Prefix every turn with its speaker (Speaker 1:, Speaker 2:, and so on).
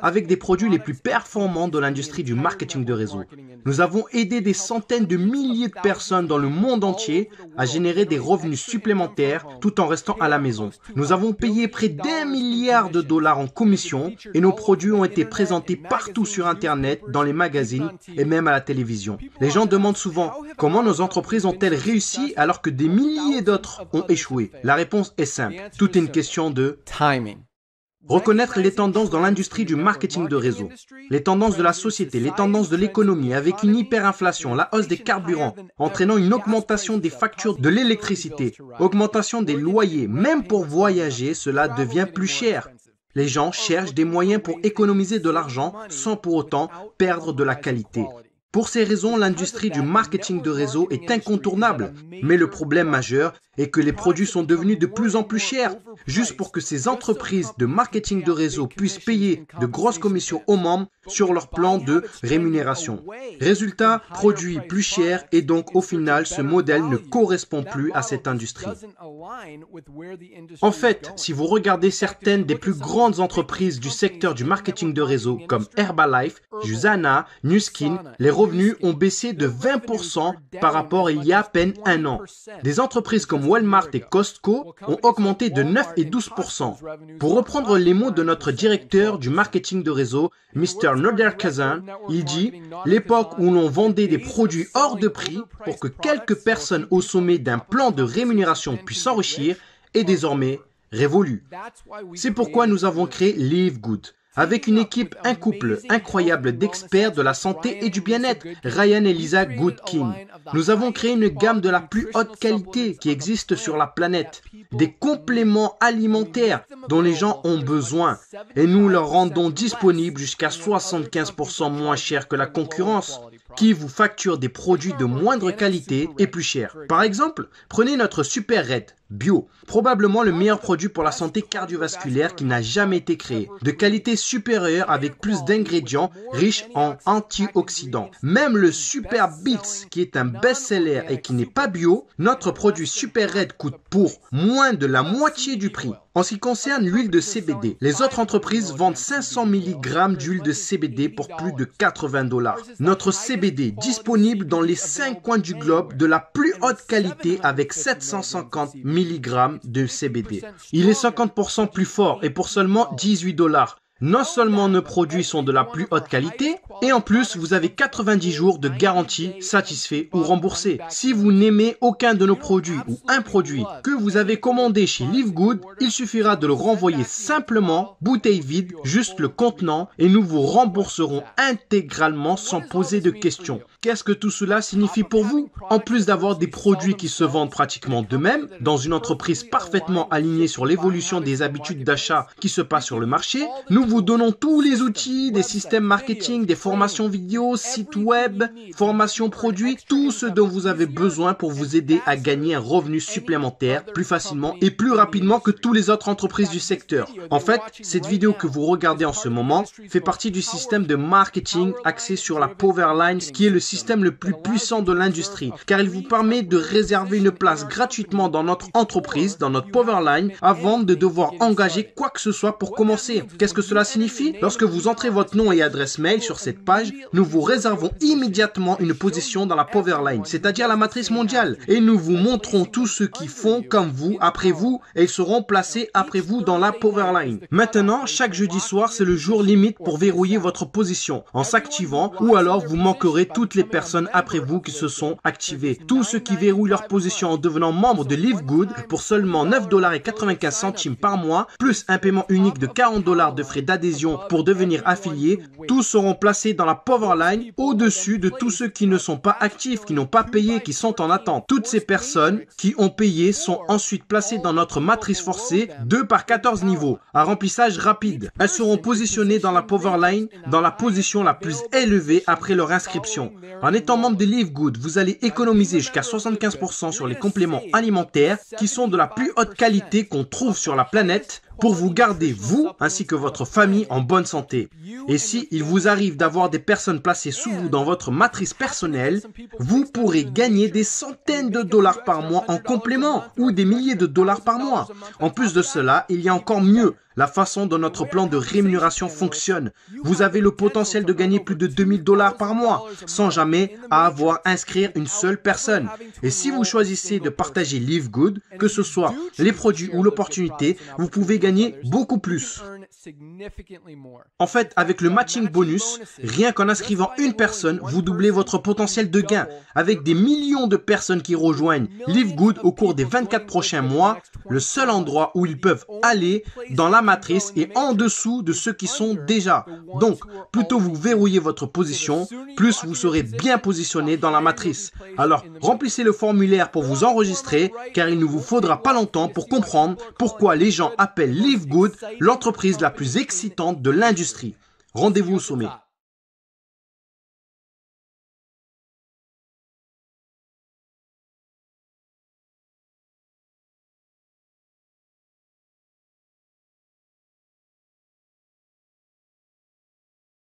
Speaker 1: avec des produits les plus performants de l'industrie du marketing de réseau. Nous avons aidé des centaines de milliers de personnes dans le monde entier à générer des revenus supplémentaires tout en restant à la maison. Nous avons payé près d'1 milliard de dollars en commission et nos produits ont été présentés partout sur Internet, dans les magazines et même à la télévision. Les gens demandent souvent comment nos entreprises ont-elles réussi alors que des milliers d'autres ont échoué. La réponse est simple. Tout est une question de timing. Reconnaître les tendances dans l'industrie du marketing de réseau, les tendances de la société, les tendances de l'économie avec une hyperinflation, la hausse des carburants, entraînant une augmentation des factures de l'électricité, augmentation des loyers, même pour voyager, cela devient plus cher. Les gens cherchent des moyens pour économiser de l'argent sans pour autant perdre de la qualité. Pour ces raisons, l'industrie du marketing de réseau est incontournable. Mais le problème majeur est que les produits sont devenus de plus en plus chers. Juste pour que ces entreprises de marketing de réseau puissent payer de grosses commissions aux membres sur leur plan de rémunération. Résultat, produits plus chers et donc au final, ce modèle ne correspond plus à cette industrie. En fait, si vous regardez certaines des plus grandes entreprises du secteur du marketing de réseau comme Herbalife, Usana, Nu Skin, les revenus ont baissé de 20% par rapport à il y a à peine un an. Des entreprises comme Walmart et Costco ont augmenté de 9 et 12%. Pour reprendre les mots de notre directeur du marketing de réseau, Mr. Noderkazan, il dit « L'époque où l'on vendait des produits hors de prix pour que quelques personnes au sommet d'un plan de rémunération puissent s'enrichir est désormais révolue. » C'est pourquoi nous avons créé Live Good. Avec une équipe, un couple incroyable d'experts de la santé et du bien-être, Ryan et Lisa Goodkin. Nous avons créé une gamme de la plus haute qualité qui existe sur la planète. Des compléments alimentaires dont les gens ont besoin. Et nous leur rendons disponibles jusqu'à 75% moins cher que la concurrence, qui vous facture des produits de moindre qualité et plus chers. Par exemple, prenez notre Super Red Bio, probablement le meilleur produit pour la santé cardiovasculaire qui n'a jamais été créé, de qualité supérieure avec plus d'ingrédients riches en antioxydants. Même le Super Beats, qui est un best-seller et qui n'est pas bio, notre produit Super Red coûte pour moins de la moitié du prix. En ce qui concerne l'huile de CBD, les autres entreprises vendent 500 mg d'huile de CBD pour plus de 80 $. Notre CBD, disponible dans les 5 coins du globe de la plus haute qualité avec 750 mg de CBD. Il est 50% plus fort et pour seulement 18 $. Non seulement nos produits sont de la plus haute qualité, et en plus, vous avez 90 jours de garantie satisfait ou remboursé. Si vous n'aimez aucun de nos produits ou un produit que vous avez commandé chez Live Good, il suffira de le renvoyer simplement, bouteille vide, juste le contenant, et nous vous rembourserons intégralement sans poser de questions. Qu'est-ce que tout cela signifie pour vous? En plus d'avoir des produits qui se vendent pratiquement d'eux-mêmes, dans une entreprise parfaitement alignée sur l'évolution des habitudes d'achat qui se passent sur le marché, nous vous donnons tous les outils, des systèmes marketing, des formations vidéo, sites web, formations produits, tout ce dont vous avez besoin pour vous aider à gagner un revenu supplémentaire plus facilement et plus rapidement que toutes les autres entreprises du secteur. En fait, cette vidéo que vous regardez en ce moment fait partie du système de marketing axé sur la Powerline, qui est le système le plus puissant de l'industrie, car il vous permet de réserver une place gratuitement dans notre entreprise, dans notre Powerline, avant de devoir engager quoi que ce soit pour commencer. Qu'est-ce que cela signifie? Lorsque vous entrez votre nom et adresse mail sur cette page, nous vous réservons immédiatement une position dans la Powerline, c'est-à-dire la matrice mondiale, et nous vous montrons tous ceux qui font comme vous, après vous, et ils seront placés après vous dans la Powerline. Maintenant, chaque jeudi soir, c'est le jour limite pour verrouiller votre position en s'activant, ou alors vous manquerez toutes les personnes après vous qui se sont activées. Tous ceux qui verrouillent leur position en devenant membre de Live Good pour seulement 9,95 $ par mois, plus un paiement unique de 40 $ de frais d'adhésion pour devenir affiliés, tous seront placés dans la Powerline au-dessus de tous ceux qui ne sont pas actifs, qui n'ont pas payé, qui sont en attente. Toutes ces personnes qui ont payé sont ensuite placées dans notre matrice forcée 2 par 14 niveaux, à remplissage rapide. Elles seront positionnées dans la Powerline dans la position la plus élevée après leur inscription. En étant membre de Live Good, vous allez économiser jusqu'à 75% sur les compléments alimentaires qui sont de la plus haute qualité qu'on trouve sur la planète, pour vous garder, vous, ainsi que votre famille, en bonne santé. Et si il vous arrive d'avoir des personnes placées sous vous dans votre matrice personnelle, vous pourrez gagner des centaines de dollars par mois en complément ou des milliers de dollars par mois. En plus de cela, il y a encore mieux. La façon dont notre plan de rémunération fonctionne. Vous avez le potentiel de gagner plus de 2000 dollars par mois sans jamais avoir à inscrire une seule personne. Et si vous choisissez de partager Live Good, que ce soit les produits ou l'opportunité, vous pouvez gagner beaucoup plus. En fait, avec le matching bonus, rien qu'en inscrivant une personne, vous doublez votre potentiel de gain. Avec des millions de personnes qui rejoignent Live Good au cours des 24 prochains mois, le seul endroit où ils peuvent aller dans la matrice est en dessous de ceux qui sont déjà. Donc, plus tôt vous verrouillez votre position, plus vous serez bien positionné dans la matrice. Alors, remplissez le formulaire pour vous enregistrer, car il ne vous faudra pas longtemps pour comprendre pourquoi les gens appellent Live Good l'entreprise la plus excitante de l'industrie. Rendez-vous au sommet.